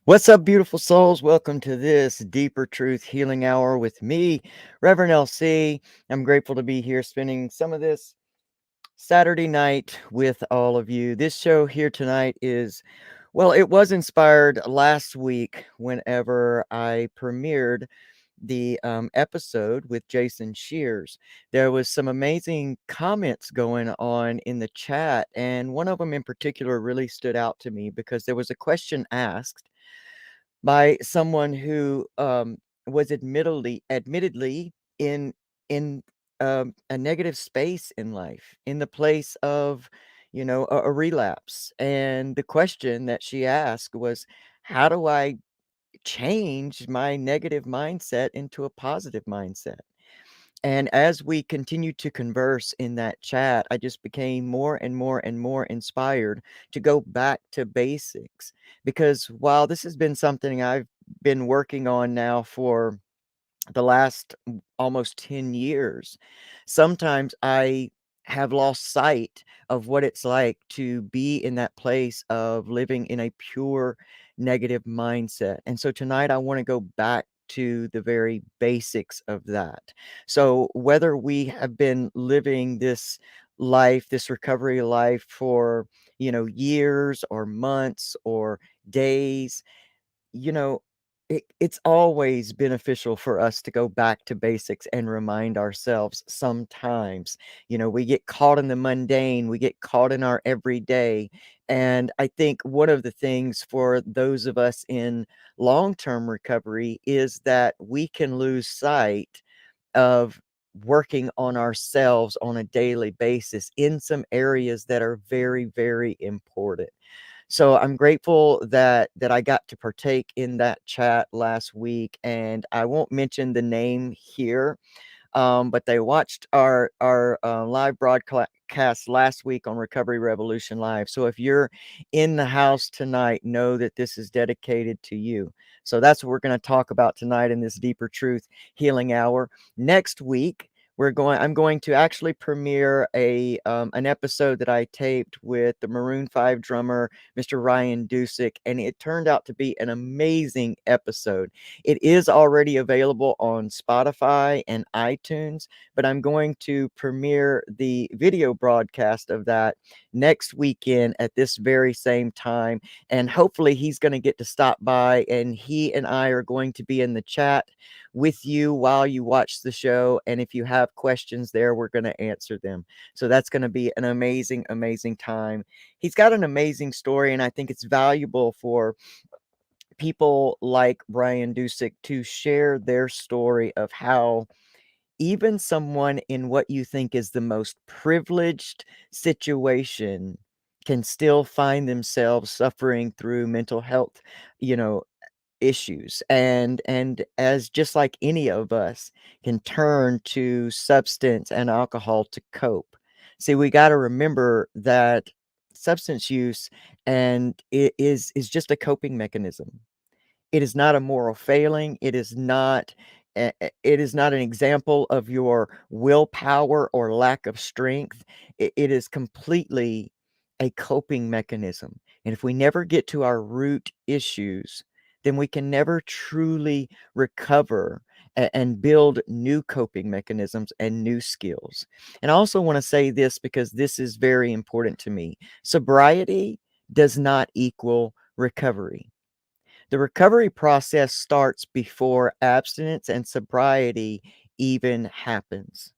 What's up, beautiful souls? Welcome to this Deeper Truth Healing Hour with me, Reverend LC. I'm grateful to be here spending some of this Saturday night with all of you. This show here tonight it was inspired last week whenever I premiered the episode with Jason Shears. There was some amazing comments going on in the chat, and one of them in particular really stood out to me because there was a question asked by someone who was admittedly in a negative space in life, in the place of a relapse. And the question that she asked was, how do I change my negative mindset into a positive mindset? And as we continued to converse in that chat, I just became more and more and more inspired to go back to basics. Because while this has been something I've been working on now for the last almost 10 years, sometimes I have lost sight of what it's like to be in that place of living in a pure negative mindset. And so tonight I want to go back to the very basics of that. So whether we have been living this life, this recovery life for, years or months or days, you know, it's always beneficial for us to go back to basics and remind ourselves sometimes. We get caught in the mundane, we get caught in our everyday. And I think one of the things for those of us in long term recovery is that we can lose sight of working on ourselves on a daily basis in some areas that are very, very important. So I'm grateful that I got to partake in that chat last week, and I won't mention the name here, but they watched our live broadcast last week on Recovery Revolution Live. So if you're in the house tonight, know that this is dedicated to you. So that's what we're going to talk about tonight in this Deeper Truth Healing Hour. Next week, I'm going to actually premiere an episode that I taped with the Maroon 5 drummer, Mr. Ryan Dusick, and it turned out to be an amazing episode. It is already available on Spotify and iTunes, but I'm going to premiere the video broadcast of that next weekend at this very same time. And hopefully he's going to get to stop by, and he and I are going to be in the chat with you while you watch the show. And if you have questions there, we're going to answer them. So that's going to be an amazing, amazing time. He's got an amazing story, and I think it's valuable for people like Brian Dusick to share their story of how even someone in what you think is the most privileged situation can still find themselves suffering through mental health, you know, issues, and as just like any of us can turn to substance and alcohol to cope. See, we got to remember that substance use and it is just a coping mechanism. It is not a moral failing. It is not an example of your willpower or lack of strength. It is completely a coping mechanism. And if we never get to our root issues, then we can never truly recover and build new coping mechanisms and new skills. And I also want to say this because this is very important to me. Sobriety does not equal recovery. The recovery process starts before abstinence and sobriety even happens.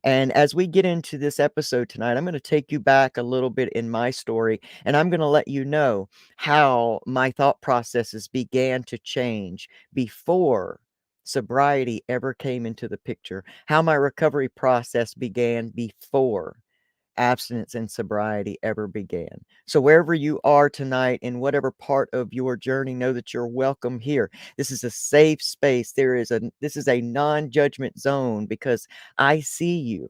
And as we get into this episode tonight, I'm going to take you back a little bit in my story, and I'm going to let you know how my thought processes began to change before sobriety ever came into the picture, how my recovery process began before abstinence and sobriety ever began. So wherever you are tonight, in whatever part of your journey, know that you're welcome here. This is a safe space. This is a non-judgment zone because I see you.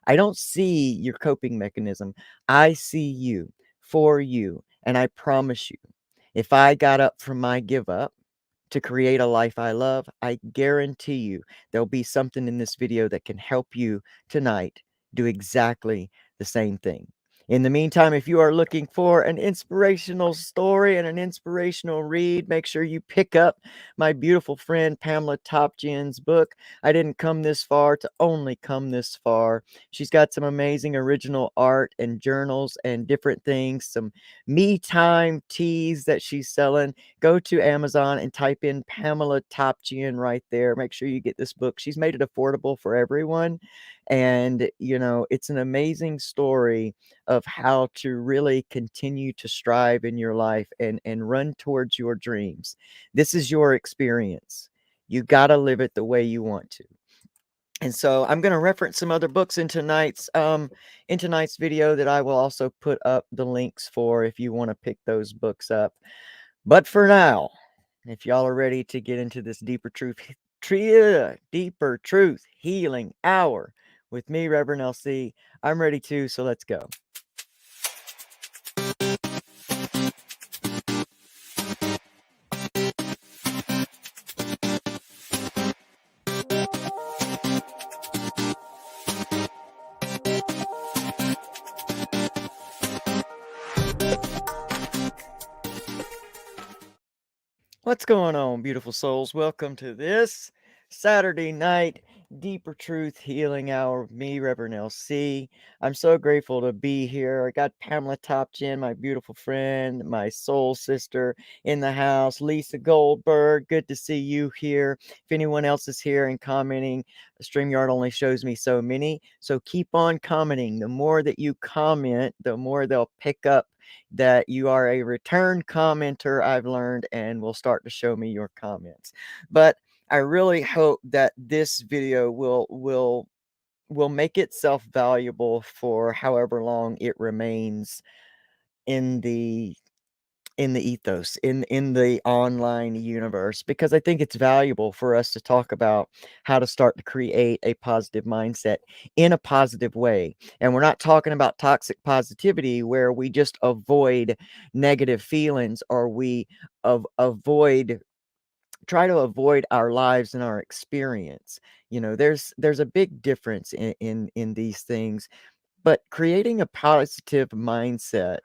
I don't see your coping mechanism. I see you for you. And I promise you, if I got up from my give up to create a life I love, I guarantee you there'll be something in this video that can help you tonight do exactly the same thing. In the meantime, if you are looking for an inspirational story and an inspirational read, make sure you pick up my beautiful friend Pamela Topjian's book, I Didn't Come This Far to Only Come This Far. She's got some amazing original art and journals and different things, some me time teas that she's selling. Go to Amazon and type in Pamela Topjian right there. Make sure you get this book. She's made it affordable for everyone. And, it's an amazing story of how to really continue to strive in your life and run towards your dreams. This is your experience. You got to live it the way you want to. And so I'm going to reference some other books in tonight's video that I will also put up the links for if you want to pick those books up. But for now, if y'all are ready to get into this deeper truth healing hour with me, Reverend LC, I'm ready too, so let's go. What's going on, beautiful souls? Welcome to this Saturday night Deeper Truth Healing Hour with me, Reverend LC. I'm so grateful to be here. I got Pamela Topchin, my beautiful friend, my soul sister in the house, Lisa Goldberg. Good to see you here. If anyone else is here and commenting, StreamYard only shows me so many. So keep on commenting. The more that you comment, the more they'll pick up that you are a return commenter, I've learned, and will start to show me your comments. But I really hope that this video will make itself valuable for however long it remains in the ethos, in the online universe, because I think it's valuable for us to talk about how to start to create a positive mindset in a positive way. And we're not talking about toxic positivity where we just avoid negative feelings, or we avoid try to avoid our lives and our experience. There's a big difference in these things, but creating a positive mindset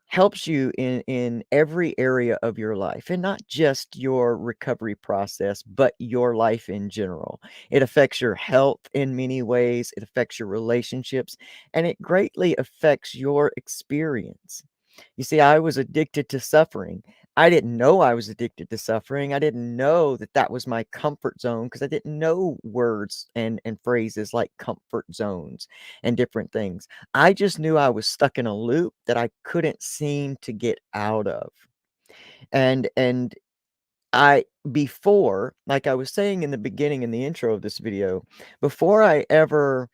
helps you in every area of your life, and not just your recovery process, but your life in general. It affects your health in many ways, it affects your relationships, and it greatly affects your experience. You see, I was addicted to suffering. I didn't know I was addicted to suffering. I didn't know that that was my comfort zone, because I didn't know words and phrases like comfort zones and different things. I just knew I was stuck in a loop that I couldn't seem to get out of. And I before, like I was saying in the beginning, in the intro of this video, before I ever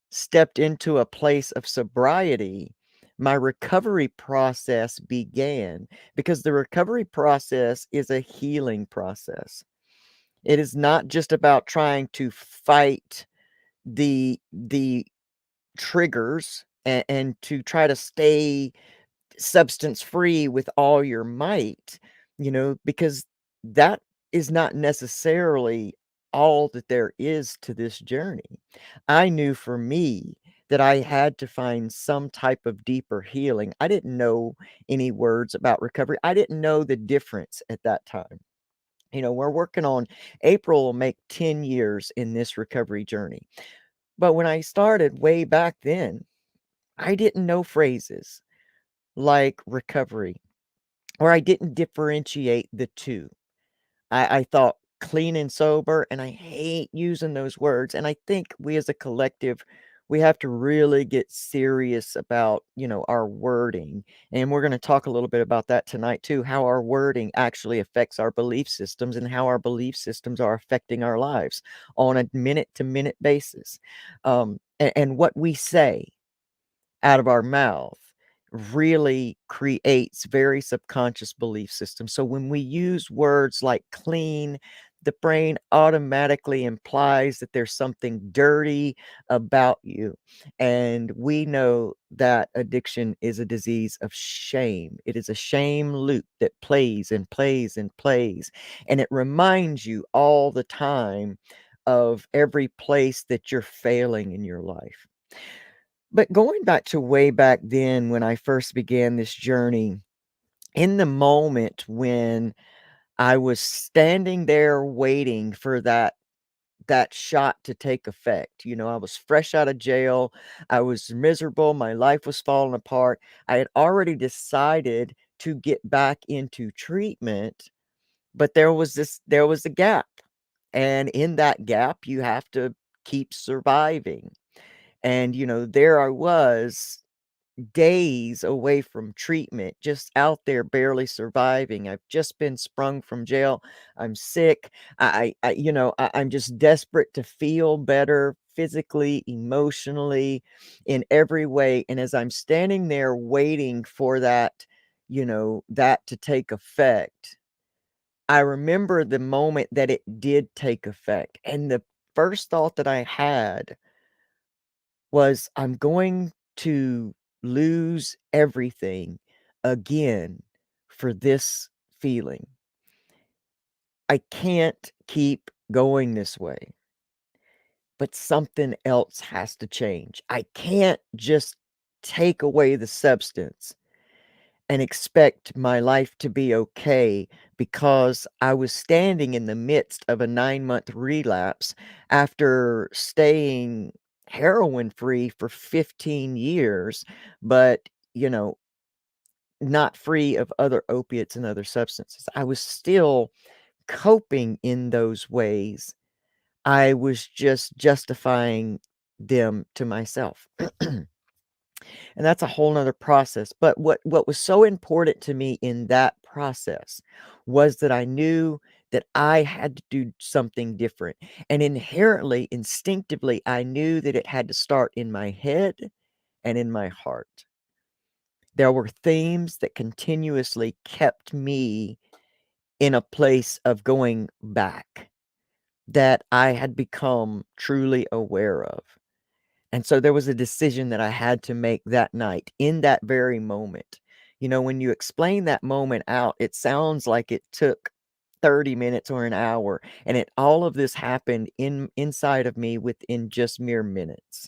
stepped into a place of sobriety, my recovery process began, because the recovery process is a healing process. It is not just about trying to fight the triggers and to try to stay substance free with all your might, because that is not necessarily all that there is to this journey. I knew for me that I had to find some type of deeper healing. I didn't know any words about recovery. I didn't know the difference at that time. We're working on April will make 10 years in this recovery journey. But when I started way back then, I didn't know phrases like recovery, or I didn't differentiate the two. I thought clean and sober, and I hate using those words. And I think we as a collective, we have to really get serious about, our wording. And we're going to talk a little bit about that tonight too, how our wording actually affects our belief systems and how our belief systems are affecting our lives on a minute to minute basis. And what we say out of our mouth really creates very subconscious belief systems. So when we use words like clean, the brain automatically implies that there's something dirty about you. And we know that addiction is a disease of shame. It is a shame loop that plays and plays and plays. And it reminds you all the time of every place that you're failing in your life. But going back to way back then when I first began this journey, in the moment when I was standing there waiting for that shot to take effect. I was fresh out of jail. I was miserable. My life was falling apart. I had already decided to get back into treatment, but there was a gap. And in that gap, you have to keep surviving. And there I was days away from treatment, just out there barely surviving. I've just been sprung from jail. I'm sick. I'm just desperate to feel better physically, emotionally, in every way. And as I'm standing there waiting for that to take effect, I remember the moment that it did take effect. And the first thought that I had was, I'm going to lose everything again for this feeling. I can't keep going this way, but something else has to change. I can't just take away the substance and expect my life to be okay, because I was standing in the midst of a 9-month relapse after staying heroin free for 15 years, but, you know, not free of other opiates and other substances. I was still coping in those ways. I was just justifying them to myself. And that's a whole nother process. But what was so important to me in that process was that I knew that I had to do something different. And inherently, instinctively, I knew that it had to start in my head and in my heart. There were themes that continuously kept me in a place of going back that I had become truly aware of. And so there was a decision that I had to make that night, in that very moment. When you explain that moment out, it sounds like it took 30 minutes or an hour, and all of this happened inside of me within just mere minutes.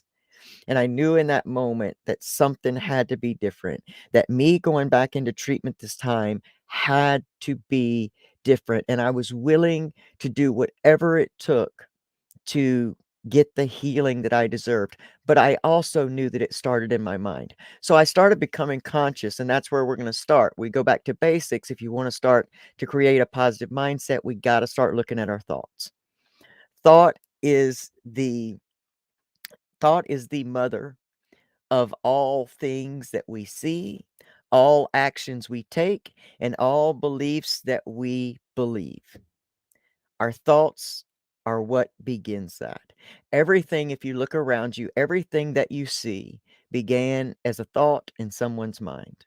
And I knew in that moment that something had to be different, that me going back into treatment this time had to be different. And I was willing to do whatever it took to get the healing that I deserved. But I also knew that it started in my mind. So I started becoming conscious, and that's where we're going to start. We go back to basics. If you want to start to create a positive mindset, we got to start looking at our thoughts. Thought is the thought is the mother of all things that we see, all actions we take, and all beliefs that we believe. Our thoughts are what begins that. Everything, if you look around you, everything that you see began as a thought in someone's mind.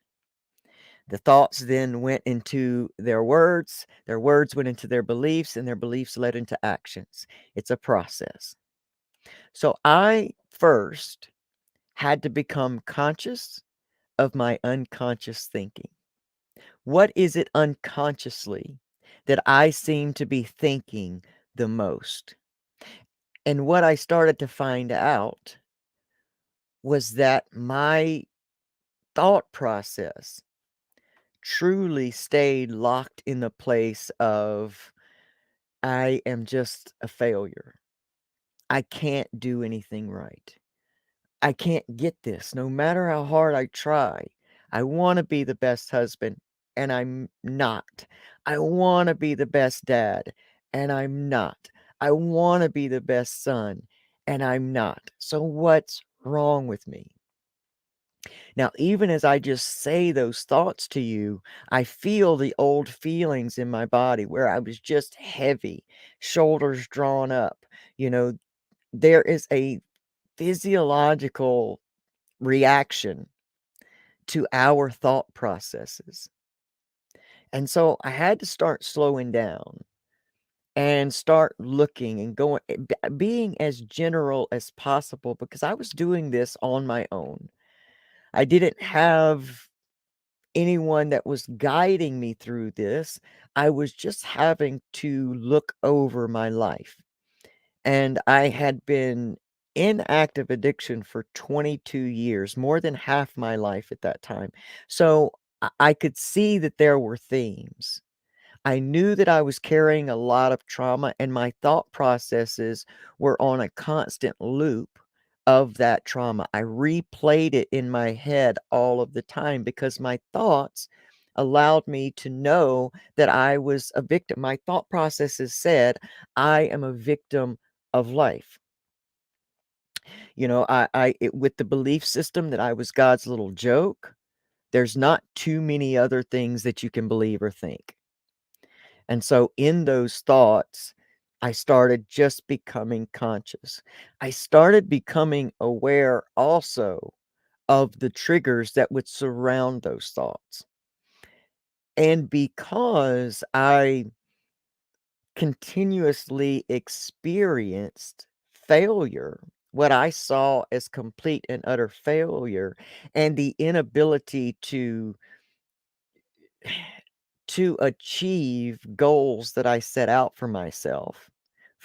The thoughts then went into their words went into their beliefs, and their beliefs led into actions. It's a process. So I first had to become conscious of my unconscious thinking. What is it unconsciously that I seem to be thinking the most? And what I started to find out was that my thought process truly stayed locked in the place of, I am just a failure. I can't do anything right. I can't get this no matter how hard I try. I want to be the best husband, and I'm not. I want to be the best dad, and I'm not. I want to be the best son, and I'm not. So what's wrong with me? Now, even as I just say those thoughts to you, I feel the old feelings in my body where I was just heavy, shoulders drawn up. You know, there is a physiological reaction to our thought processes. And so I had to start slowing down and start looking and being as general as possible, because I was doing this on my own. I didn't have anyone that was guiding me through this. I was just having to look over my life. And I had been in active addiction for 22 years, more than half my life at that time. So I could see that there were themes. I knew that I was carrying a lot of trauma, and my thought processes were on a constant loop of that trauma. I replayed it in my head all of the time because my thoughts allowed me to know that I was a victim. My thought processes said, I am a victim of life. With the belief system that I was God's little joke, there's not too many other things that you can believe or think. And so in those thoughts, I started just becoming conscious. I started becoming aware also of the triggers that would surround those thoughts. And because I continuously experienced failure, what I saw as complete and utter failure, and the inability to achieve goals that I set out for myself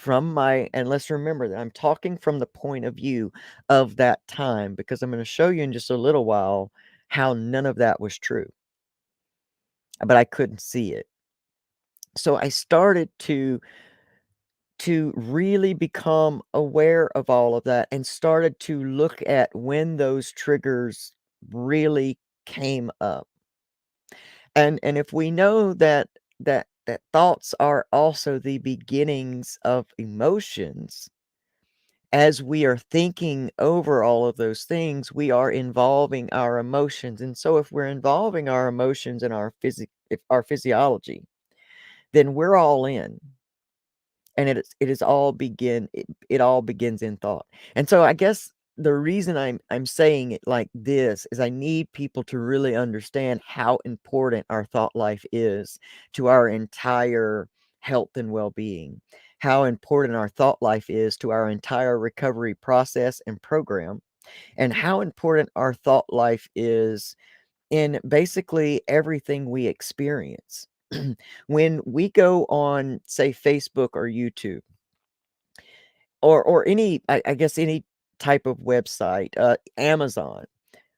and let's remember that I'm talking from the point of view of that time, because I'm going to show you in just a little while how none of that was true, but I couldn't see it. So I started to really become aware of all of that and started to look at when those triggers really came up. And if we know that thoughts are also the beginnings of emotions, as we are thinking over all of those things, we are involving our emotions. And so if we're involving our emotions and our physiology, then we're all in. And it all begins in thought. And so I guess the reason I'm saying it like this is I need people to really understand how important our thought life is to our entire health and well-being, how important our thought life is to our entire recovery process and program, and how important our thought life is in basically everything we experience. When we go on, say, Facebook or YouTube, or any, I guess, any type of website, Amazon,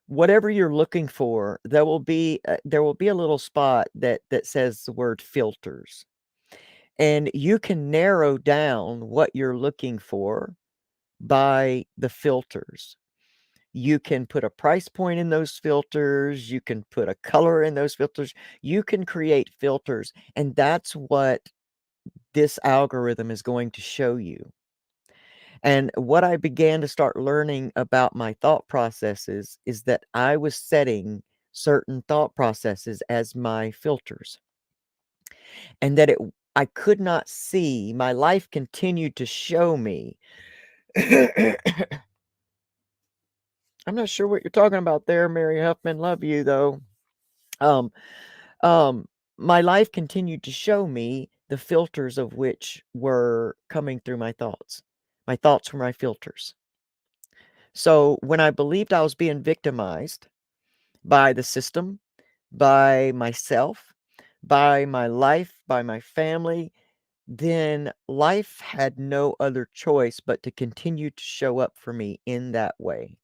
whatever you're looking for, there will be a little spot that says the word filters, and you can narrow down what you're looking for by the filters. You can put a price point in those filters, you can put a color in those filters, you can create filters, and that's what this algorithm is going to show you. And what I began to start learning about my thought processes is that I was setting certain thought processes as my filters, and that I could not see, my life continued to show me. I'm not sure what you're talking about there, Mary Huffman. Love you though. Um, um, my life continued to show me the filters of which were coming through my thoughts. My thoughts were my filters. So when I believed I was being victimized by the system, by myself, by my life, by my family, then life had no other choice but to continue to show up for me in that way.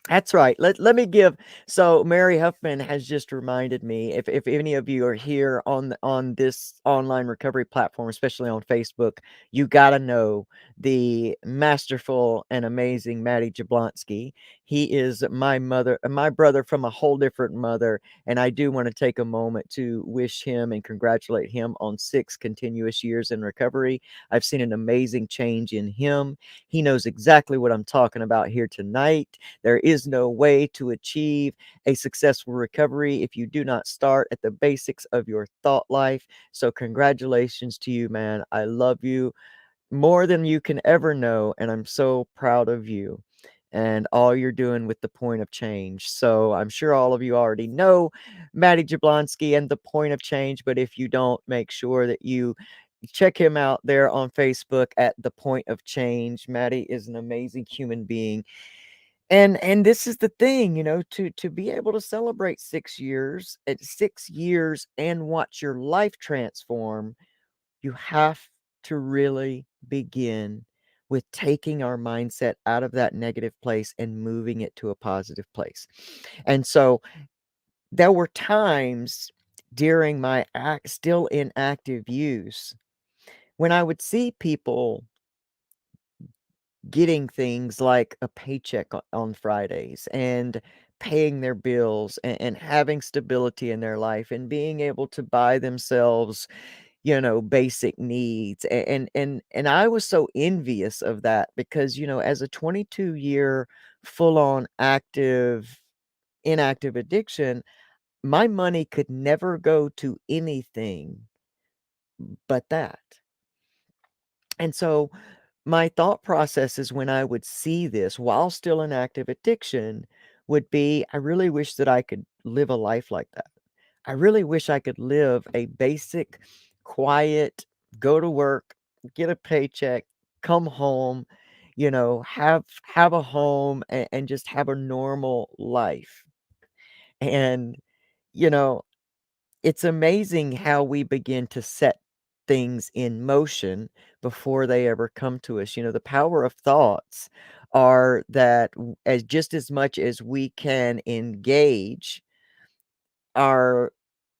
That's right. Let me give so Mary Huffman has just reminded me, if any of you are here on this online recovery platform, especially on Facebook, you gotta know the masterful and amazing Maddie Jablonski. He is my brother from a whole different mother, and I do want to take a moment to wish him and congratulate him on 6 continuous years in recovery. I've seen an amazing change in him. He knows exactly what I'm talking about here tonight. There is no way to achieve a successful recovery if you do not start at the basics of your thought life. So, congratulations to you, man. I love you more than you can ever know, and I'm so proud of you and all you're doing with the point of change. So, I'm sure all of you already know Maddie Jablonski and the point of change, but if you don't, make sure that you check him out there on Facebook at the point of change. Maddie is an amazing human being, and this is the thing, to be able to celebrate 6 years, at 6 years and watch your life transform, you have to really begin with taking our mindset out of that negative place and moving it to a positive place. And so there were times during my still in active use when I would see people getting things like a paycheck on Fridays and paying their bills and having stability in their life and being able to buy themselves, basic needs. And I was so envious of that because, as a 22-year full-on inactive addiction, my money could never go to anything but that. And so my thought processes when I would see this while still in active addiction would be, I really wish that I could live a life like that. I really wish I could live a basic, quiet, go to work, get a paycheck, come home, have a home and just have a normal life. And, you know, it's amazing how we begin to set things in motion before they ever come to us. The power of thoughts are that as just as much as we can engage our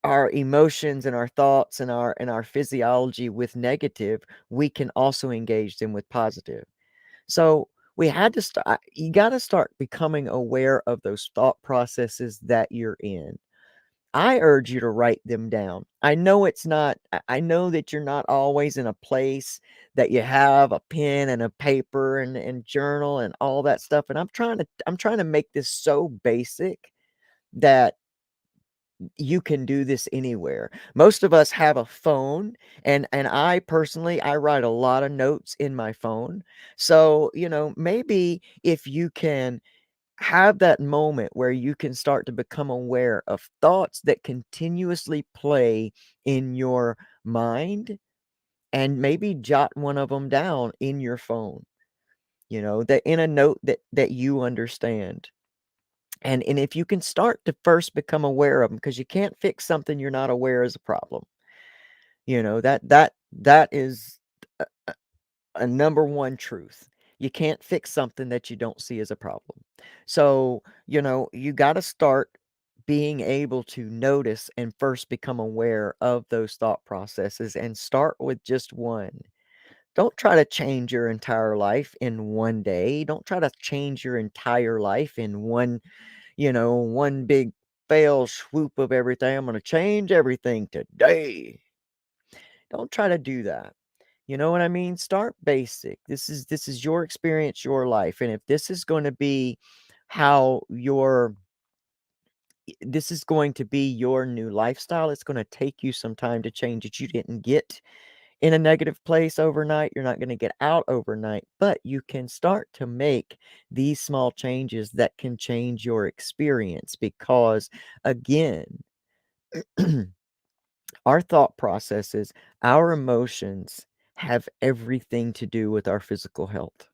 our emotions and our thoughts and our physiology with negative, we can also engage them with positive. So we had to start. You got to start becoming aware of those thought processes that you're in. I urge you to write them down. I know it's not I know that you're not always in a place that you have a pen and a paper and journal and all that stuff, and I'm trying to make this so basic that you can do this anywhere. Most of us have a phone, and I personally, I write a lot of notes in my phone. So, maybe if you can have that moment where you can start to become aware of thoughts that continuously play in your mind and maybe jot one of them down in your phone, that in a note that you understand. And if you can start to first become aware of them, because you can't fix something you're not aware is a problem. That is a number one truth. You can't fix something that you don't see as a problem. So, you got to start being able to notice and first become aware of those thought processes and start with just one. Don't try to change your entire life in one day. Don't try to change your entire life in one big fail swoop of everything. I'm going to change everything today. Don't try to do that. You know what I mean? Start basic. This is your experience, your life. And if this is going to be how this is going to be your new lifestyle, it's going to take you some time to change it. You didn't get in a negative place overnight. You're not going to get out overnight, but you can start to make these small changes that can change your experience because again, our thought processes, our emotions have everything to do with our physical health.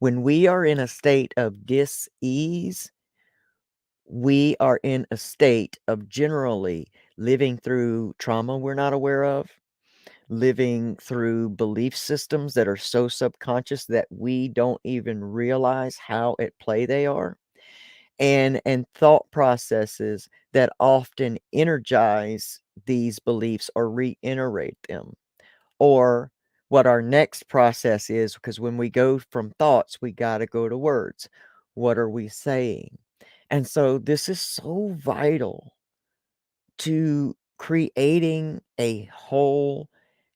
When we are in a state of dis-ease, we are in a state of generally living through trauma we're not aware of, living through belief systems that are so subconscious that we don't even realize how at play they are, and thought processes that often energize these beliefs or reiterate them. Or what our next process is, because when we go from thoughts, we got to go to words. What are we saying? And so this is so vital to creating a whole,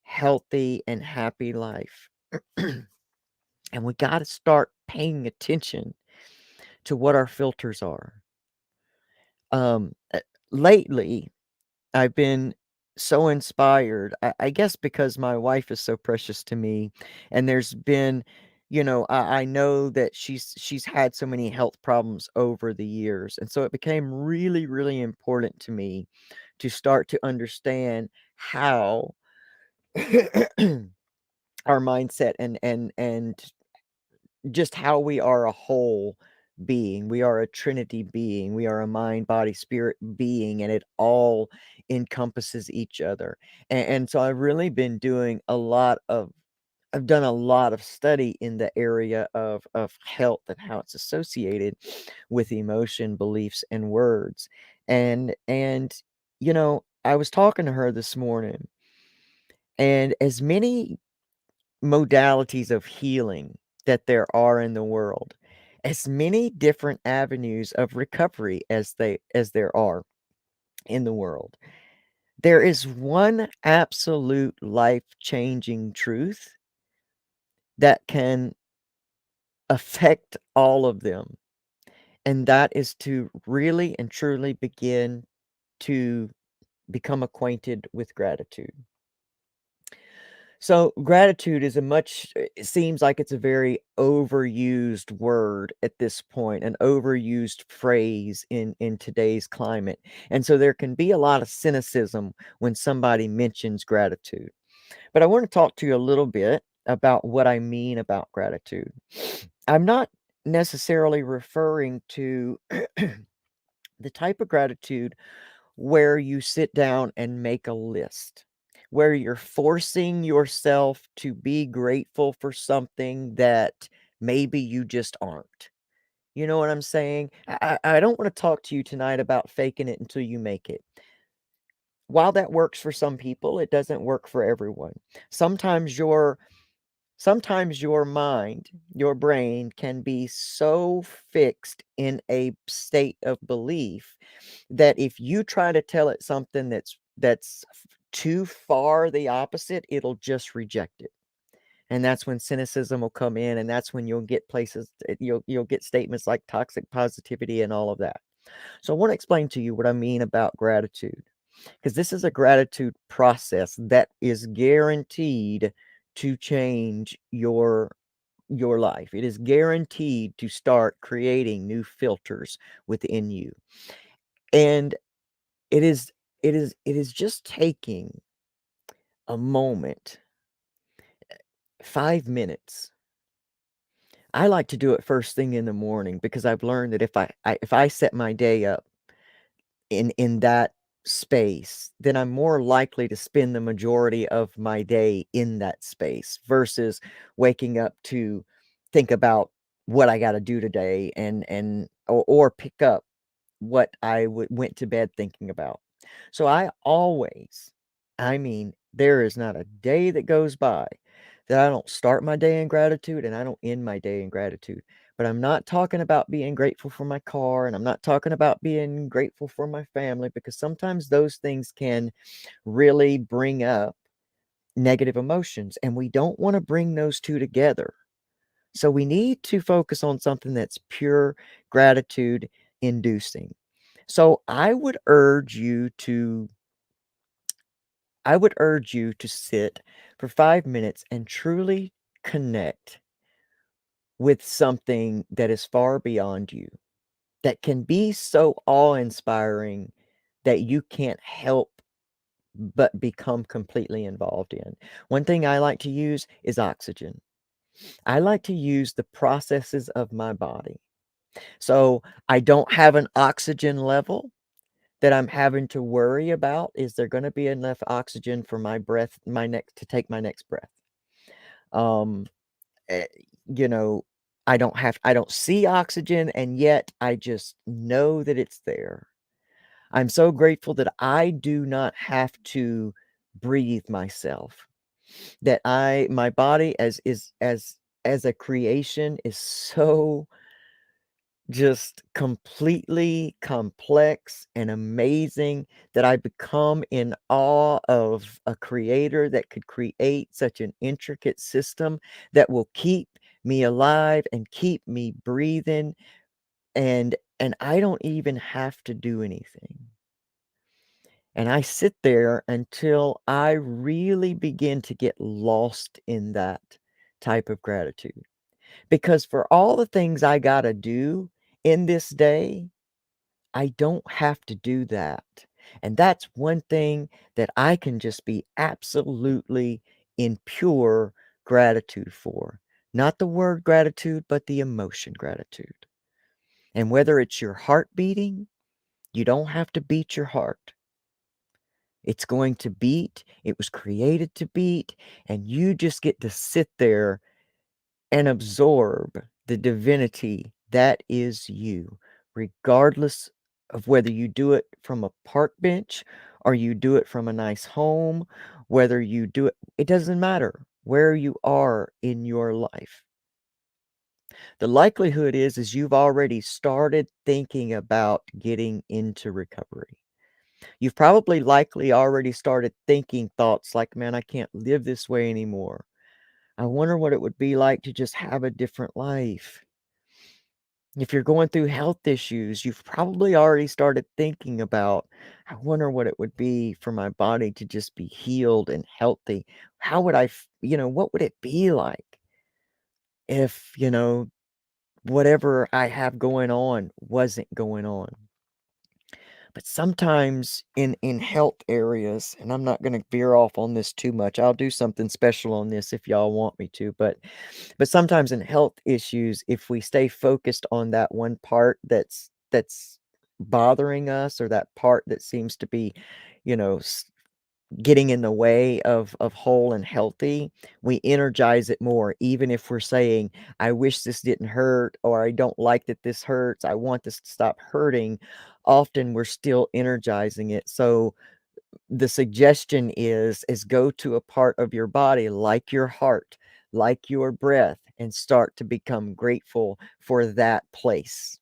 healthy, and happy life. And we got to start paying attention to what our filters are. Um, uh, Lately, I've been so inspired, I guess because my wife is so precious to me, and there's been, I know that she's had so many health problems over the years, and so it became really, really important to me to start to understand how our mindset and just how we are a whole being. We are a trinity being. We are a mind, body, spirit being, and it all encompasses each other. And so I've really been doing a lot of I've done a lot of study in the area of health and how it's associated with emotion, beliefs, and words. And I was talking to her this morning, and as many modalities of healing that there are in the world, as many different avenues of recovery as there are in the world, there is one absolute life-changing truth that can affect all of them, and that is to really and truly begin to become acquainted with gratitude. So, gratitude is it seems like it's a very overused word at this point, an overused phrase in today's climate. And so there can be a lot of cynicism when somebody mentions gratitude. But I want to talk to you a little bit about what I mean about gratitude. I'm not necessarily referring to the type of gratitude where you sit down and make a list, where you're forcing yourself to be grateful for something that maybe you just aren't. You know what I'm saying? I don't want to talk to you tonight about faking it until you make it. While that works for some people, it doesn't work for everyone. Sometimes your Sometimes your mind, your brain can be so fixed in a state of belief that if you try to tell it something that's too far the opposite, it'll just reject it. And that's when cynicism will come in, and that's when you'll get statements like toxic positivity and all of that. So I want to explain to you what I mean about gratitude, because this is a gratitude process that is guaranteed to change your life. It is guaranteed to start creating new filters within you. And it is it is just taking a moment, 5 minutes. I like to do it first thing in the morning because I've learned that if I set my day up in that space, then I'm more likely to spend the majority of my day in that space versus waking up to think about what I gotta do today or pick up what went to bed thinking about. So I mean, there is not a day that goes by that I don't start my day in gratitude and I don't end my day in gratitude. But I'm not talking about being grateful for my car, and I'm not talking about being grateful for my family, because sometimes those things can really bring up negative emotions, and we don't want to bring those two together. So we need to focus on something that's pure gratitude inducing. So I would urge you to sit for 5 minutes and truly connect with something that is far beyond you, that can be so awe-inspiring that you can't help but become completely involved in. One thing I like to use is oxygen. I like to use the processes of my body. So, I don't have an oxygen level that I'm having to worry about. Is there gonna be enough oxygen for my next to take my next breath? Um, eh, you know, I don't see oxygen, and yet I just know that it's there. I'm so grateful that I do not have to breathe myself. That I my body as a creation is so just completely complex and amazing that I become in awe of a creator that could create such an intricate system that will keep me alive and keep me breathing, and I don't even have to do anything. And I sit there until I really begin to get lost in that type of gratitude. Because for all the things I gotta do in this day, I don't have to do that. And that's one thing that I can just be absolutely in pure gratitude for. Not the word gratitude, but the emotion gratitude. And whether it's your heart beating, you don't have to beat your heart. It's going to beat. It was created to beat, and you just get to sit there and absorb the divinity that is you, regardless of whether you do it from a park bench or you do it from a nice home, whether you do it, it doesn't matter where you are in your life. The likelihood is you've already started thinking about getting into recovery. You've probably likely already started thinking thoughts like, man, I can't live this way anymore. I wonder what it would be like to just have a different life. If you're going through health issues, you've probably already started thinking about, I wonder what it would be for my body to just be healed and healthy. How would what would it be like if, whatever I have going on wasn't going on? But sometimes in health areas, and I'm not gonna veer off on this too much. I'll do something special on this if y'all want me to, but sometimes in health issues, if we stay focused on that one part that's bothering us or that part that seems to be, you know, getting in the way of whole and healthy, we energize it more, even if we're saying, "I wish this didn't hurt," or "I don't like that this hurts. I want this to stop hurting." Often we're still energizing it. So the suggestion is go to a part of your body like your heart, like your breath, and start to become grateful for that place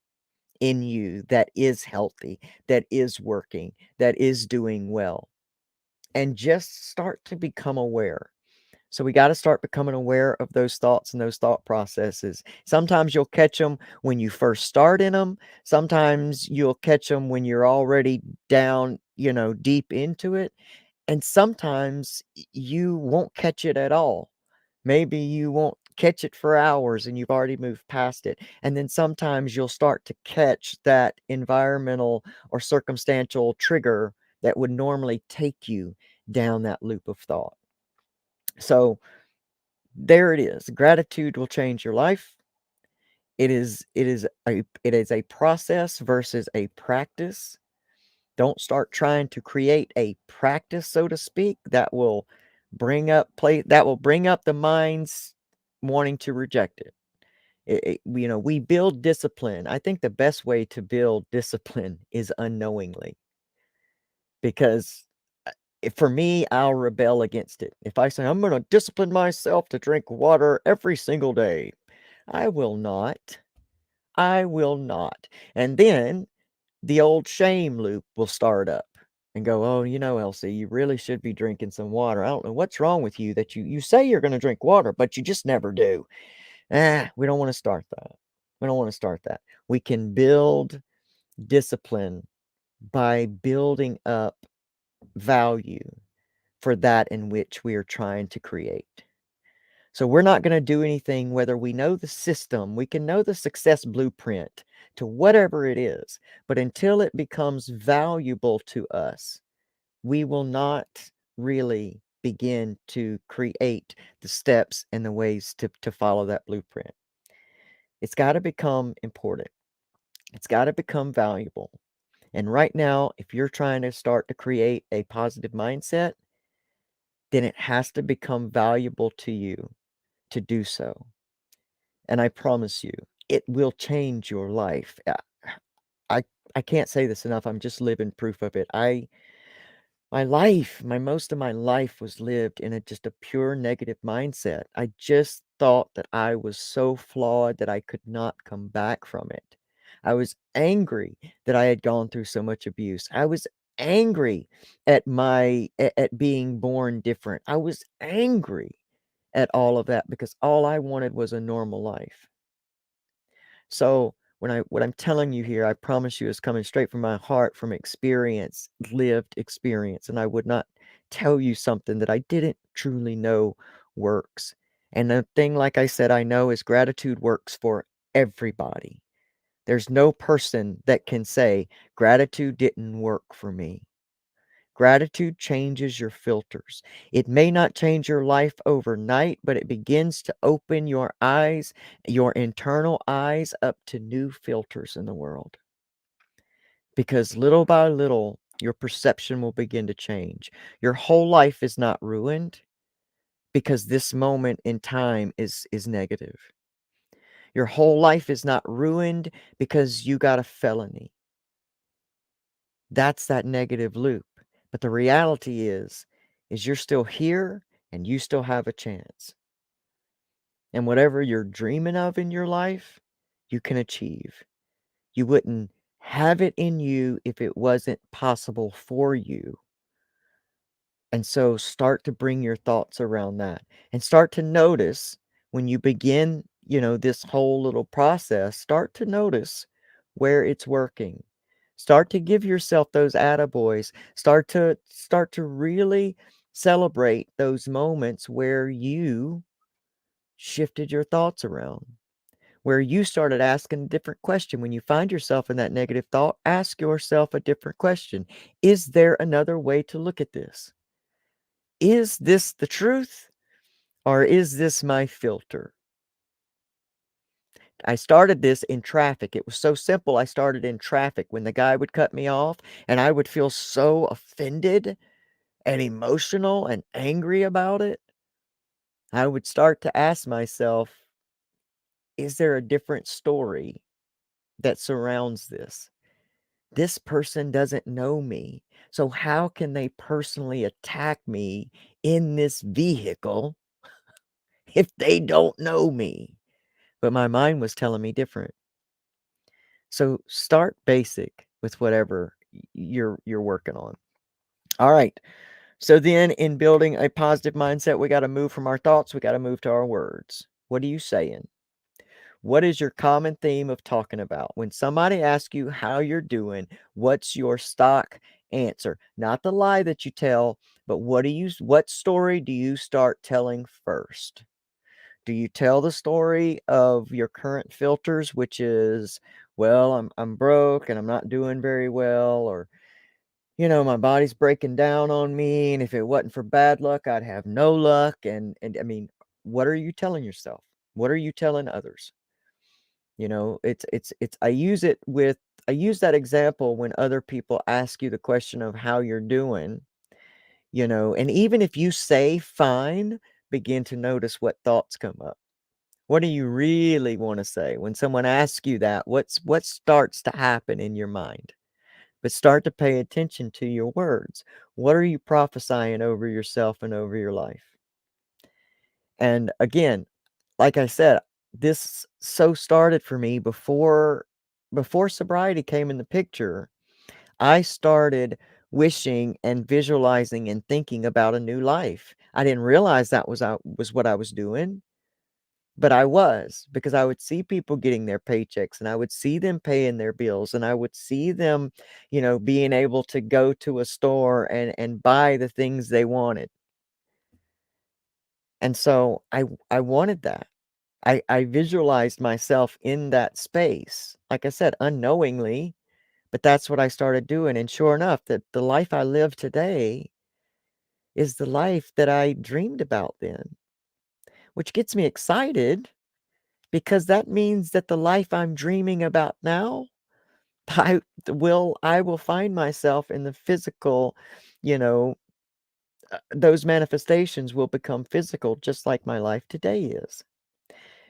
in you that is healthy, that is working, that is doing well, and just start to become aware. So we got to start becoming aware of those thoughts and those thought processes. Sometimes you'll catch them when you first start in them. Sometimes you'll catch them when you're already down, deep into it. And sometimes you won't catch it at all. Maybe you won't catch it for hours and you've already moved past it. And then sometimes you'll start to catch that environmental or circumstantial trigger that would normally take you down that loop of thought. So there it is. Gratitude will change your life. It is a process versus a practice. Don't start trying to create a practice, so to speak, that will bring up the minds wanting to reject it. We build discipline. I think the best way to build discipline is unknowingly, because for me, I'll rebel against it. If I say I'm going to discipline myself to drink water every single day, I will not. I will not. And then the old shame loop will start up and go, "Oh, Elsie, you really should be drinking some water. I don't know what's wrong with you that you say you're going to drink water, but you just never do." We don't want to start that. We don't want to start that. We can build discipline by building up value for that in which we are trying to create. So we're not going to do anything whether we know the system, we can know the success blueprint to whatever it is, but until it becomes valuable to us, we will not really begin to create the steps and the ways to follow that blueprint. It's got to become important. It's got to become valuable. And right now, if you're trying to start to create a positive mindset, then it has to become valuable to you to do so. And I promise you, it will change your life. I I can't say this enough. I'm just living proof of it. My most of my life was lived in just a pure negative mindset. I just thought that I was so flawed that I could not come back from it. I was angry that I had gone through so much abuse. I was angry at being born different. I was angry at all of that because all I wanted was a normal life. So what I'm telling you here, I promise you, is coming straight from my heart, from experience, lived experience, and I would not tell you something that I didn't truly know works. And the thing, like I said, I know is gratitude works for everybody. There's no person that can say gratitude didn't work for me. Gratitude changes your filters. It may not change your life overnight, but it begins to open your eyes, your internal eyes, up to new filters in the world. Because little by little, Your perception will begin to change. Your whole life is not ruined because this moment in time is negative. Your whole life is not ruined because you got a felony. That's that negative loop. But the reality is you're still here and you still have a chance. And whatever you're dreaming of in your life, you can achieve. You wouldn't have it in you if it wasn't possible for you. And so start to bring your thoughts around that and start to notice when you begin, this whole little process, start to notice where it's working. Start to give yourself those attaboys. Start to really celebrate those moments where you shifted your thoughts around, where you started asking a different question. When you find yourself in that negative thought, ask yourself a different question. Is there another way to look at this? Is this the truth or is this my filter? I started this in traffic. It was so simple. I started in traffic when the guy would cut me off and I would feel so offended and emotional and angry about it. I would start to ask myself, is there a different story that surrounds this? This person doesn't know me. So how can they personally attack me in this vehicle if they don't know me? But my mind was telling me different. So start basic with whatever you're working on. All right. So then in building a positive mindset, we got to move from our thoughts, we got to move to our words. What are you saying? What is your common theme of talking about? When somebody asks you how you're doing, what's your stock answer? Not the lie that you tell, but what story do you start telling first? Do you tell the story of your current filters, which is, well, I'm broke and I'm not doing very well, or my body's breaking down on me, and if it wasn't for bad luck, I'd have no luck, and I mean, what are you telling yourself? What are you telling others? It's I use that example when other people ask you the question of how you're doing, and even if you say fine, begin to notice what thoughts come up. What do you really want to say when someone asks you that? What starts to happen in your mind? But start to pay attention to your words. What are you prophesying over yourself and over your life? And again, like I said, this so started for me before sobriety came in the picture. I started wishing and visualizing and thinking about a new life. I didn't realize that was what I was doing, but I was, because I would see people getting their paychecks and I would see them paying their bills and I would see them, being able to go to a store and buy the things they wanted. And so I wanted that. I visualized myself in that space, like I said, unknowingly, but that's what I started doing, and sure enough, that the life I live today is the life that I dreamed about then, which gets me excited because that means that the life I'm dreaming about now, I will find myself in the physical, you know, those manifestations will become physical just like my life today is.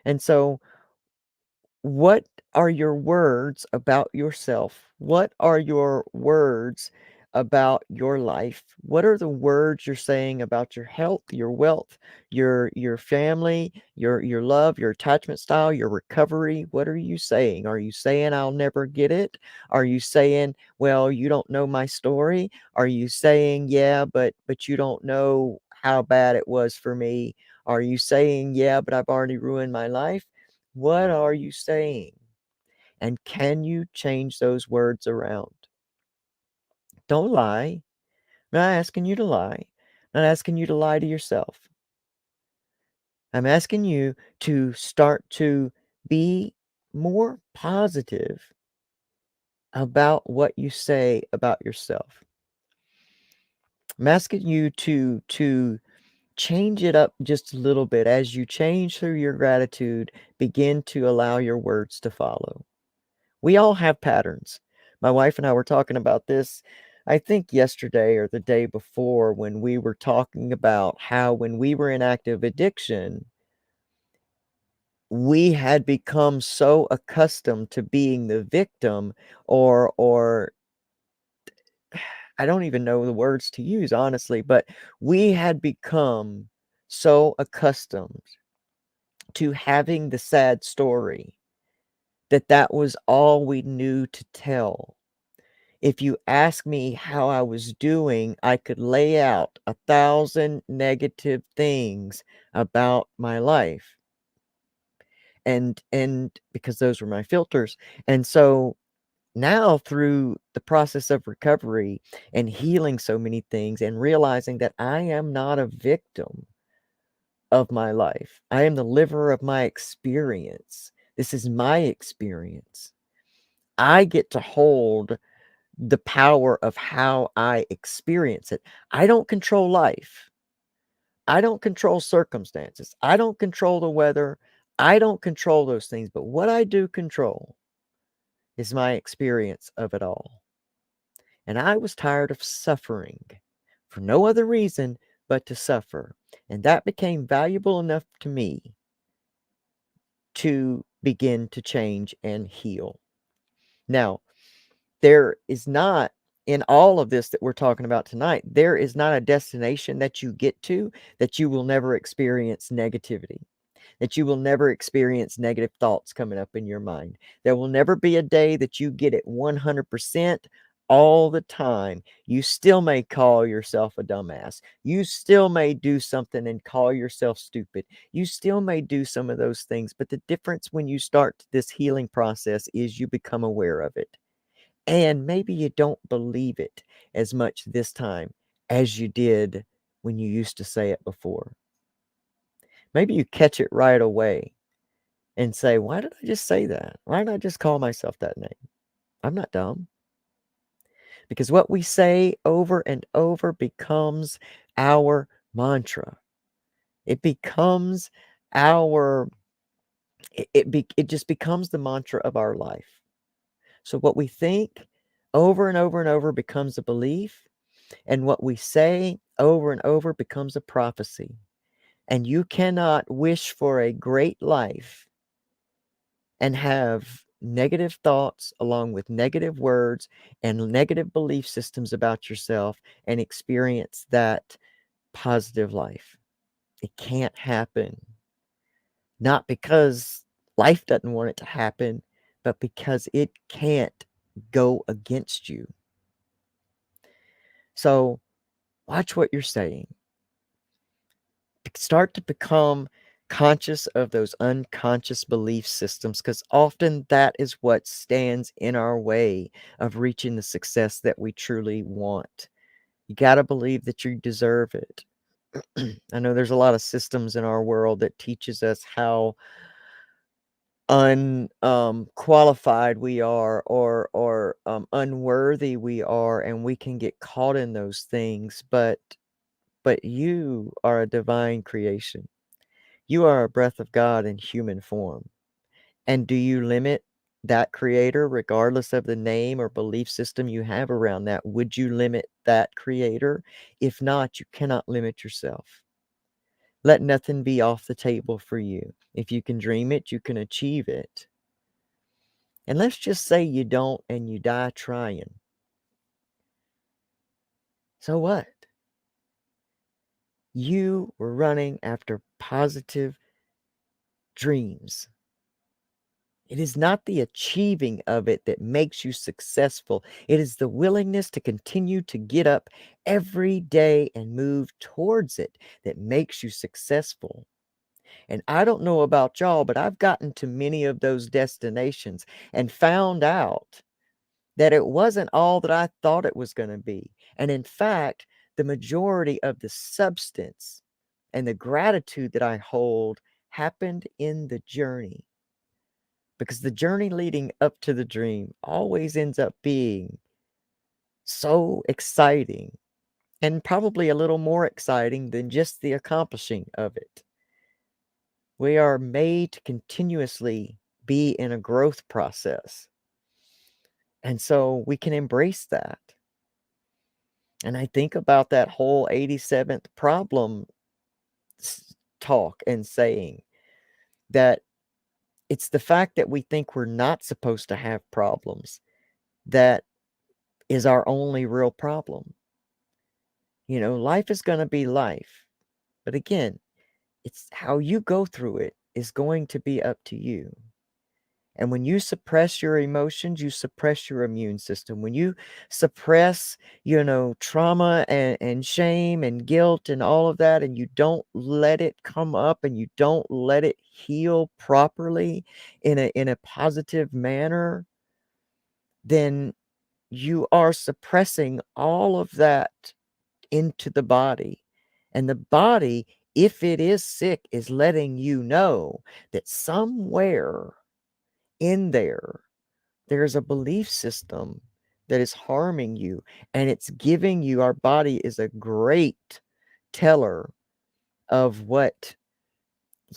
And so what are your words about yourself? What are your words about your life? What are the words you're saying about your health, your wealth, your family, your love, your attachment style, your recovery? What are you saying? Are you saying I'll never get it? Are you saying, well, you don't know my story? Are you saying, yeah, but you don't know how bad it was for me? Are you saying, yeah, but I've already ruined my life? What are you saying? And can you change those words around? Don't lie. I'm not asking you to lie. I'm not asking you to lie to yourself. I'm asking you to start to be more positive about what you say about yourself. I'm asking you to change it up just a little bit. As you change through your gratitude, begin to allow your words to follow. We all have patterns. My wife and I were talking about this I think yesterday or the day before when we were talking about how when we were in active addiction, we had become so accustomed to being the victim or I don't even know the words to use, honestly, but we had become so accustomed to having the sad story that that was all we knew to tell. If you ask me how I was doing, I could lay out 1,000 negative things about my life, and because those were my filters, and so now through the process of recovery and healing so many things and realizing that I am not a victim of my life. I am the liver of my experience. This is my experience. I get to hold the power of how I experience it. I don't control life. I don't control circumstances. I don't control the weather. I don't control those things. But what I do control is my experience of it all. And I was tired of suffering for no other reason but to suffer. And that became valuable enough to me to begin to change and heal. Now, there is not, in all of this that we're talking about tonight, there is not a destination that you get to that you will never experience negativity, that you will never experience negative thoughts coming up in your mind. There will never be a day that you get it 100% all the time. You still may call yourself a dumbass. You still may do something and call yourself stupid. You still may do some of those things, but the difference when you start this healing process is you become aware of it. And maybe you don't believe it as much this time as you did when you used to say it before. Maybe you catch it right away and say, "Why did I just say that? Why did I just call myself that name? I'm not dumb." Because what we say over and over becomes our mantra. It becomes our it just becomes the mantra of our life. So what we think over and over and over becomes a belief, and what we say over and over becomes a prophecy. And you cannot wish for a great life and have negative thoughts along with negative words and negative belief systems about yourself and experience that positive life. It can't happen. Not because life doesn't want it to happen, but because it can't go against you. So watch what you're saying. Start to become conscious of those unconscious belief systems because often that is what stands in our way of reaching the success that we truly want. You got to believe that you deserve it. I know there's a lot of systems in our world that teaches us how qualified we are or unworthy we are, and we can get caught in those things, but you are a divine creation. You are a breath of God in human form. And do you limit that creator regardless of the name or belief system you have around that? Would you limit that creator? If not, you cannot limit yourself. Let nothing be off the table for you. If you can dream it, you can achieve it. And let's just say you don't and you die trying. So what? You were running after positive dreams. It is not the achieving of it that makes you successful. It is the willingness to continue to get up every day and move towards it that makes you successful. And I don't know about y'all, but I've gotten to many of those destinations and found out that it wasn't all that I thought it was going to be. And in fact, the majority of the substance and the gratitude that I hold happened in the journey, because the journey leading up to the dream always ends up being so exciting and probably a little more exciting than just the accomplishing of it. We are made to continuously be in a growth process. And so we can embrace that. And I think about that whole 87th problem talk and saying that it's the fact that we think we're not supposed to have problems that is our only real problem. Life is going to be life. But again, it's how you go through it is going to be up to you. And when you suppress your emotions, you suppress your immune system. When you suppress, trauma and shame and guilt and all of that, and you don't let it come up and you don't let it heal properly in a positive manner, then you are suppressing all of that into the body. And the body, if it is sick, is letting you know that somewhere in there's a belief system that is harming you, and it's giving you, our body is a great teller of what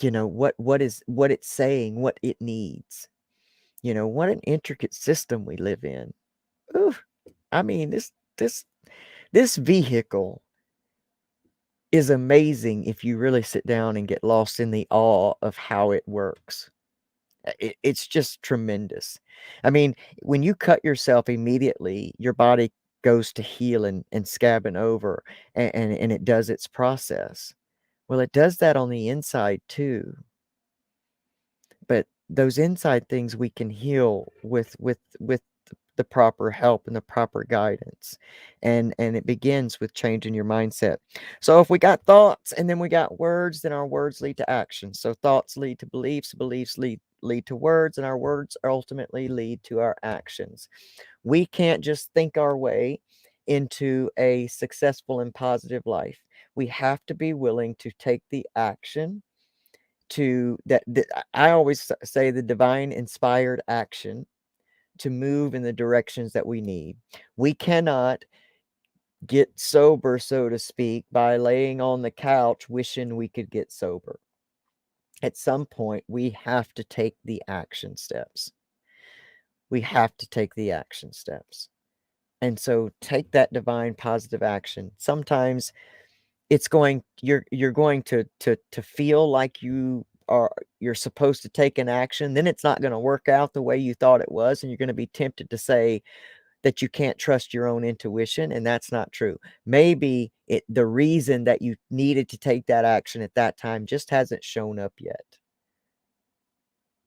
it's saying, what it needs. What an intricate system we live in. Ooh, I mean, this vehicle is amazing if you really sit down and get lost in the awe of how it works. It's just tremendous. I mean, when you cut yourself immediately, your body goes to heal and scabbing over, and it does its process. Well, it does that on the inside too. But those inside things we can heal with the proper help and the proper guidance. And it begins with changing your mindset. So if we got thoughts and then we got words, then our words lead to action. So thoughts lead to beliefs, beliefs lead to words, and our words ultimately lead to our actions. We can't just think our way into a successful and positive life. We have to be willing to take the action to that I always say the divine inspired action to move in the directions that we need. We cannot get sober, so to speak, by laying on the couch wishing we could get sober. At some point, we have to take the action steps. We have to take the action steps. And so take that divine positive action. Sometimes you're going to feel like you're supposed to take an action, then it's not going to work out the way you thought it was, and you're going to be tempted to say that you can't trust your own intuition, and that's not true. Maybe the reason that you needed to take that action at that time just hasn't shown up yet.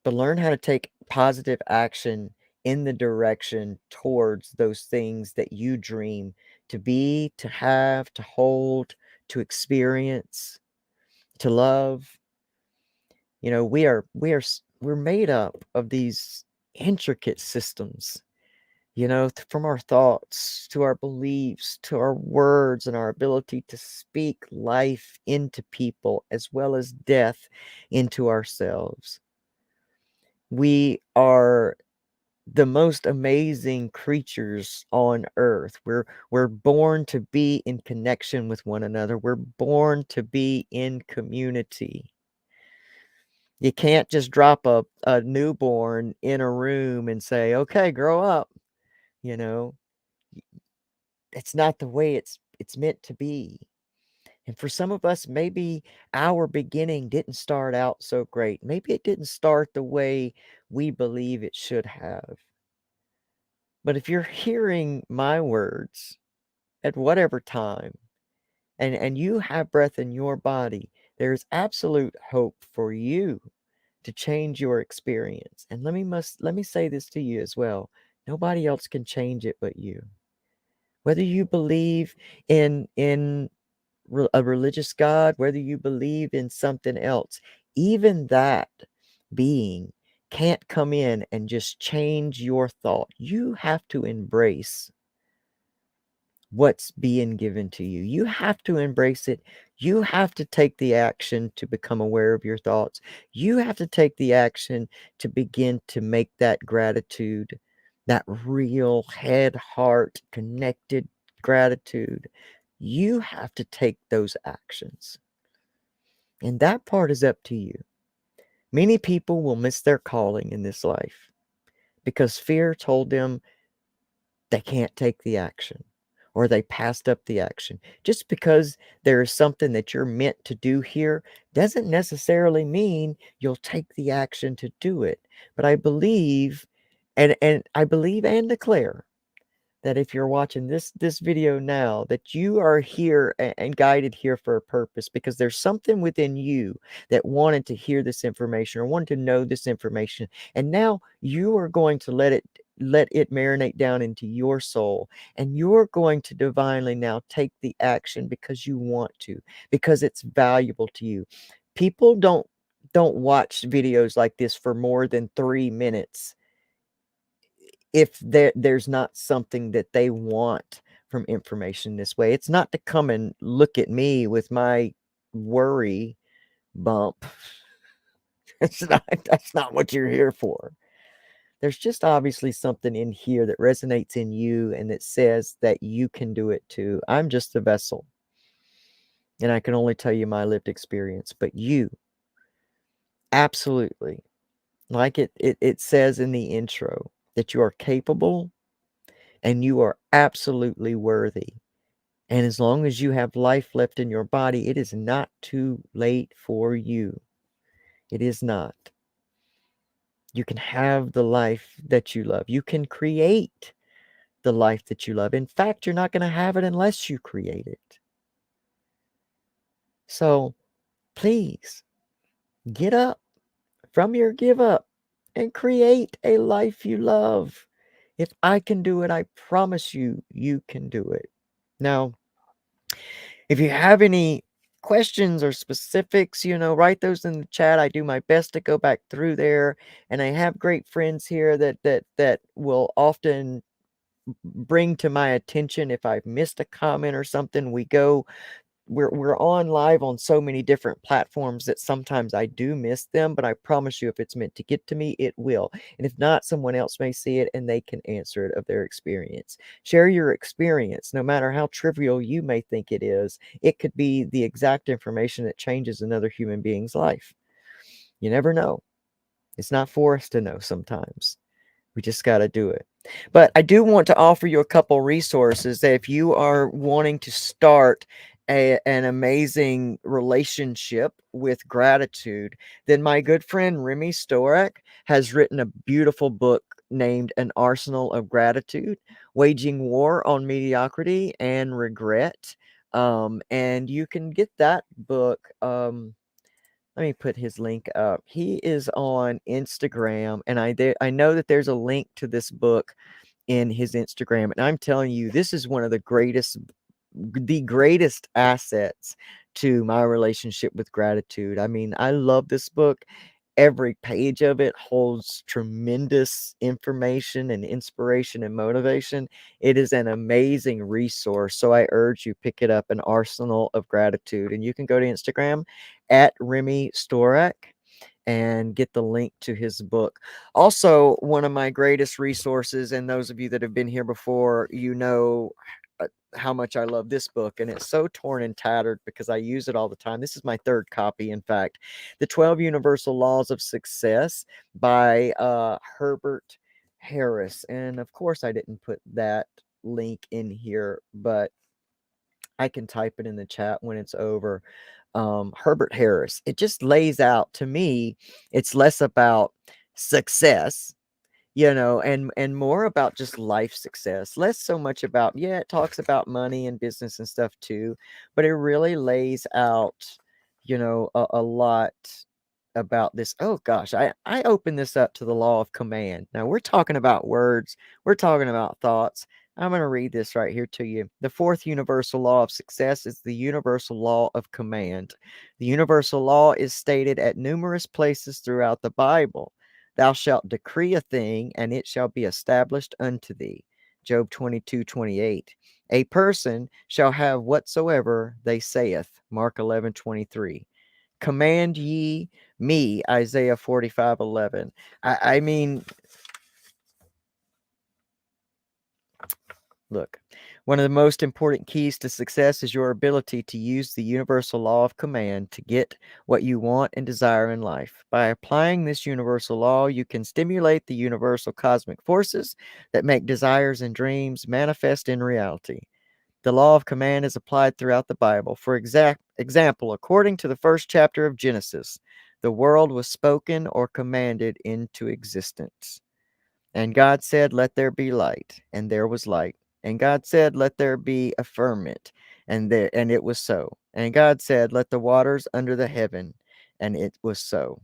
But learn how to take positive action in the direction towards those things that you dream to be, to have, to hold, to experience, to love. We're made up of these intricate systems, from our thoughts to our beliefs to our words and our ability to speak life into people as well as death into ourselves. We are the most amazing creatures on earth. We're born to be in connection with one another. We're born to be in community. You can't just drop a newborn in a room and say, okay, grow up. You know, it's not the way it's meant to be. And for some of us, maybe our beginning didn't start out so great. Maybe it didn't start the way we believe it should have. But if you're hearing my words at whatever time, and you have breath in your body, there's absolute hope for you to change your experience. And let me say this to you as well. Nobody else can change it but you. Whether you believe in a religious God, whether you believe in something else, even that being can't come in and just change your thought. You have to embrace what's being given to you. You have to embrace it. You have to take the action to become aware of your thoughts. You have to take the action to begin to make that gratitude, that real head, heart, connected gratitude. You have to take those actions. And that part is up to you. Many people will miss their calling in this life because fear told them they can't take the action. or they passed up the action. Just because there is something that you're meant to do here doesn't necessarily mean you'll take the action to do it. But I believe and I believe and declare that if you're watching this video now, that you are here and guided here for a purpose, because there's something within you that wanted to hear this information or wanted to know this information, and now you are going to let it marinate down into your soul, and you're going to divinely now take the action because you want to, because it's valuable to you. People don't watch videos like this for more than 3 minutes if there's not something that they want from information this way. It's not to come and look at me with my worry bump. That's not what you're here for. There's just obviously something in here that resonates in you and that says that you can do it too. I'm just a vessel, and I can only tell you my lived experience, but you absolutely, like it says in the intro, that you are capable and you are absolutely worthy. And as long as you have life left in your body, it is not too late for you. It is not. You can have the life that you love. You can create the life that you love. In fact, you're not going to have it unless you create it. So please get up from your give up and create a life you love. If I can do it, I promise you, you can do it. Now, if you have any questions or specifics, write those in the chat. I do my best to go back through there, and I have great friends here that will often bring to my attention if I've missed a comment or something. We're on live on so many different platforms that sometimes I do miss them, but I promise you, if it's meant to get to me, it will. And if not, someone else may see it and they can answer it of their experience. Share your experience, no matter how trivial you may think it is. It could be the exact information that changes another human being's life. You never know. It's not for us to know sometimes. We just got to do it. But I do want to offer you a couple resources that if you are wanting to start an amazing relationship with gratitude, then my good friend Remy Storak has written a beautiful book named An Arsenal of Gratitude, Waging War on Mediocrity and Regret. And you can get that book. Let me put his link up. He is on Instagram, and I know that there's a link to this book in his Instagram, and I'm telling you, this is one of the greatest assets to my relationship with gratitude. I mean, I love this book. Every page of it holds tremendous information and inspiration and motivation. It is an amazing resource. So I urge you, pick it up, An Arsenal of Gratitude. And you can go to Instagram at Remy Storak and get the link to his book. Also, one of my greatest resources, and those of you that have been here before, how much I love this book, and it's so torn and tattered because I use it all the time. This is my third copy, in fact. The 12 Universal Laws of Success by Herbert Harris. And of course, I didn't put that link in here, but I can type it in the chat when it's over. Herbert Harris. It just lays out, to me, it's less about success, and more about just life success. Less so much about, yeah, it talks about money and business and stuff too, but it really lays out, a lot about this. Oh gosh, I open this up to the law of command. Now we're talking about words, we're talking about thoughts. I'm going to read this right here to you. The fourth universal law of success is the universal law of command. The universal law is stated at numerous places throughout the Bible. Thou shalt decree a thing, and it shall be established unto thee. Job 22:28. A person shall have whatsoever they saith. Mark 11:23. Command ye me, Isaiah 45:11. I mean, look, one of the most important keys to success is your ability to use the universal law of command to get what you want and desire in life. By applying this universal law, you can stimulate the universal cosmic forces that make desires and dreams manifest in reality. The law of command is applied throughout the Bible. For example, according to the first chapter of Genesis, the world was spoken or commanded into existence. And God said, "Let there be light," and there was light. And God said, "Let there be a firmament," and it was so. And God said, "Let the waters under the heaven," and it was so.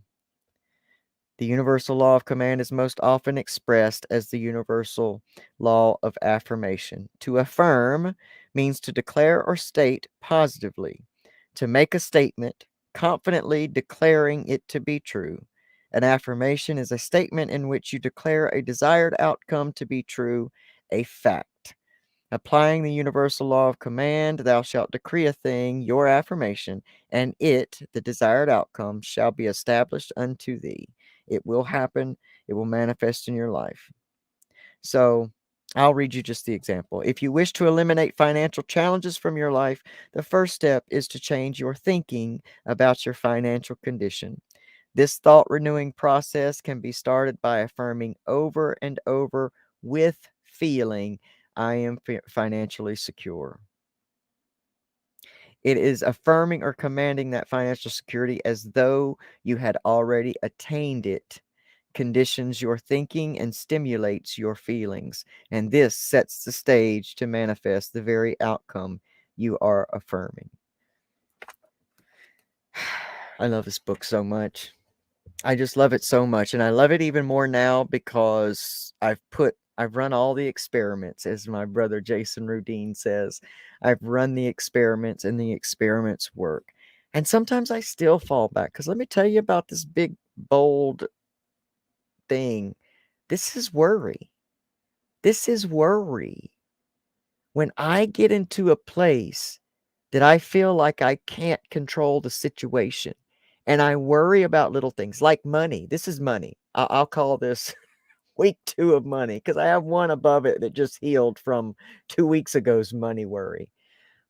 The universal law of command is most often expressed as the universal law of affirmation. To affirm means to declare or state positively, to make a statement, confidently declaring it to be true. An affirmation is a statement in which you declare a desired outcome to be true, a fact. Applying the universal law of command, thou shalt decree a thing, your affirmation, and it, the desired outcome, shall be established unto thee. It will happen, it will manifest in your life. So, I'll read you just the example. If you wish to eliminate financial challenges from your life, the first step is to change your thinking about your financial condition. This thought renewing process can be started by affirming over and over with feeling, "I am financially secure." It is affirming or commanding that financial security as though you had already attained it, conditions your thinking and stimulates your feelings, and this sets the stage to manifest the very outcome you are affirming. I love this book so much. I just love it so much, and I love it even more now because I've run all the experiments, as my brother Jason Rudine says. I've run the experiments, and the experiments work. And sometimes I still fall back, because let me tell you about this big, bold thing. This is worry. This is worry. When I get into a place that I feel like I can't control the situation, and I worry about little things like money. This is money. I'll call this week 2 of money, because I have one above it that just healed from 2 weeks ago's money worry.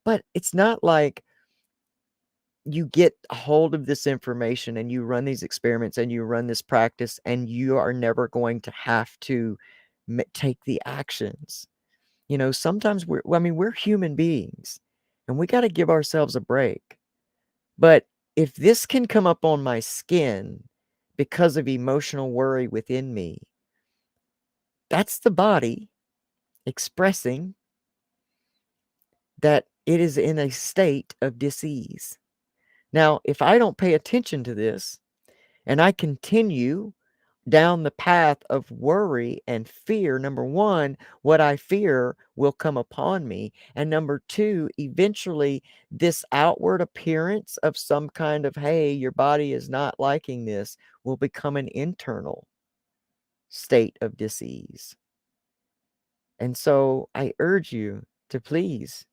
But it's not like you get a hold of this information and you run these experiments and you run this practice and you are never going to have to take the actions. You know, sometimes we're human beings and we got to give ourselves a break. But if this can come up on my skin because of emotional worry within me, that's the body expressing that it is in a state of dis-ease. Now, if I don't pay attention to this and I continue down the path of worry and fear, number one, what I fear will come upon me. And number two, eventually, this outward appearance of some kind of, hey, your body is not liking this, will become an internal state of dis-ease. And so I urge you to please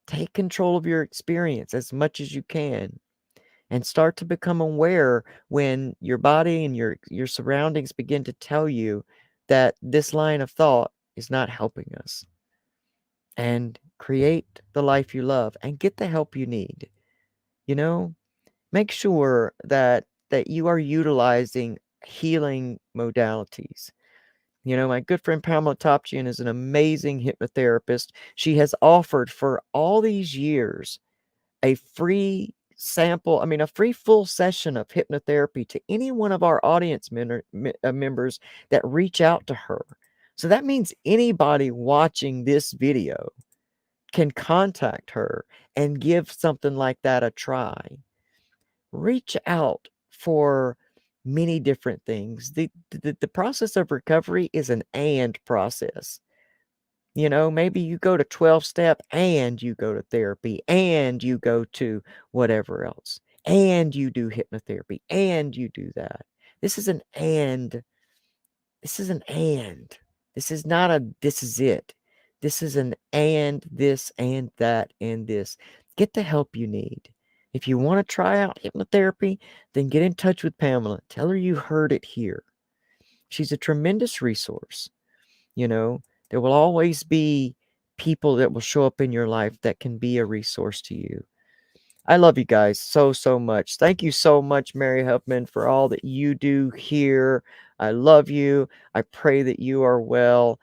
take control of your experience as much as you can and start to become aware when your body and your surroundings begin to tell you that this line of thought is not helping us. And create the life you love and get the help you need. You know, make sure that you are utilizing healing modalities. You know, my good friend Pamela Topchian is an amazing hypnotherapist. She has offered for all these years a free sample, a free full session of hypnotherapy to any one of our audience members that reach out to her. So that means anybody watching this video can contact her and give something like that a try. Reach out for many different things. The process of recovery is an and process. You know, maybe you go to 12-step and you go to therapy and you go to whatever else and you do hypnotherapy and you do that. This is an and. This is an and. This is not a this is it. This is an and this and that and this. Get the help you need. If you want to try out hypnotherapy, then get in touch with Pamela. Tell her you heard it here. She's a tremendous resource. You know, there will always be people that will show up in your life that can be a resource to you. I love you guys so, so much. Thank you so much, Mary Huffman, for all that you do here. I love you. I pray that you are well.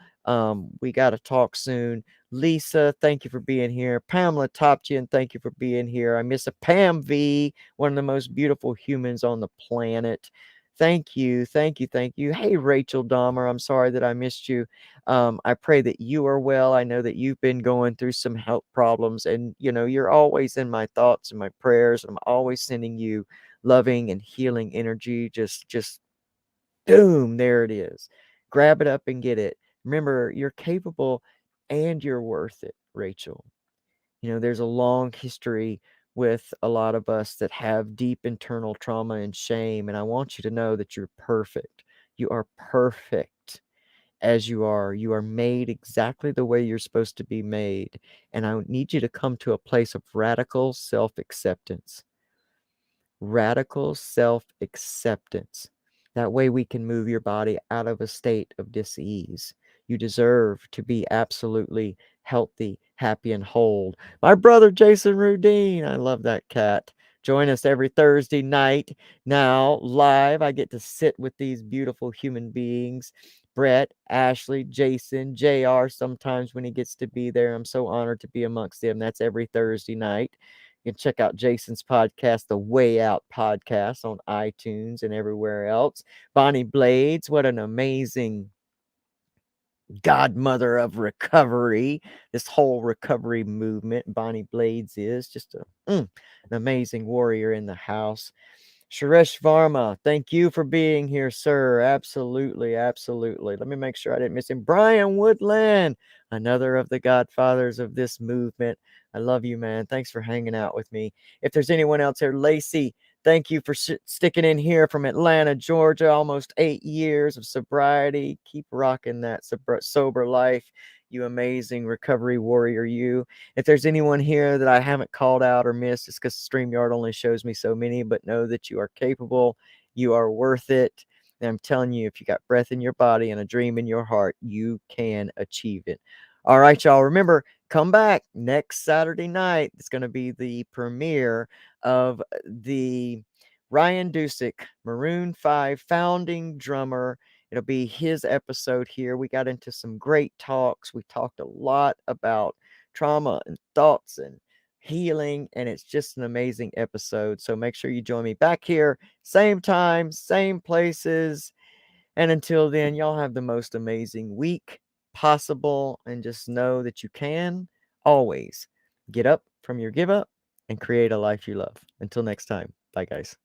We got to talk soon. Lisa, thank you for being here. Pamela Topchian, thank you for being here. I miss a Pam V, one of the most beautiful humans on the planet. Thank you, thank you, thank you. Hey, Rachel Dahmer, I'm sorry that I missed you. I pray that you are well. I know that you've been going through some health problems, and you're always in my thoughts and my prayers. I'm always sending you loving and healing energy. Just boom, there it is. Grab it up and get it. Remember, you're capable and you're worth it, Rachel. There's a long history with a lot of us that have deep internal trauma and shame. And I want you to know that you're perfect. You are perfect as you are. You are made exactly the way you're supposed to be made. And I need you to come to a place of radical self acceptance. Radical self acceptance. That way we can move your body out of a state of dis-ease. You deserve to be absolutely healthy, happy, and whole. My brother Jason Rudine, I love that cat. Join us every Thursday night. Now, live, I get to sit with these beautiful human beings. Brett, Ashley, Jason, JR, sometimes when he gets to be there. I'm so honored to be amongst them. That's every Thursday night. You can check out Jason's podcast, the Way Out Podcast, on iTunes and everywhere else. Bonnie Blades, what an amazing godmother of recovery. This whole recovery movement, Bonnie Blades is just an amazing warrior in the house. Suresh Varma, thank you for being here, sir. Absolutely, absolutely. Let me make sure I didn't miss him. Brian Woodland, another of the godfathers of this movement. I love you, man. Thanks for hanging out with me. If there's anyone else here, Lacey, thank you for sticking in here from Atlanta, Georgia. Almost 8 years of sobriety. Keep rocking that sober life. You amazing recovery warrior, you. If there's anyone here that I haven't called out or missed, it's because StreamYard only shows me so many, but know that you are capable. You are worth it. And I'm telling you, if you got breath in your body and a dream in your heart, you can achieve it. All right, y'all. Remember, come back next Saturday night. It's going to be the premiere of the Ryan Dusick, Maroon 5 founding drummer. It'll be his episode here. We got into some great talks. We talked a lot about trauma and thoughts and healing, and it's just an amazing episode. So make sure you join me back here, same time, same places. And until then, y'all have the most amazing week possible, and just know that you can always get up from your give up and create a life you love. Until next time, bye, guys.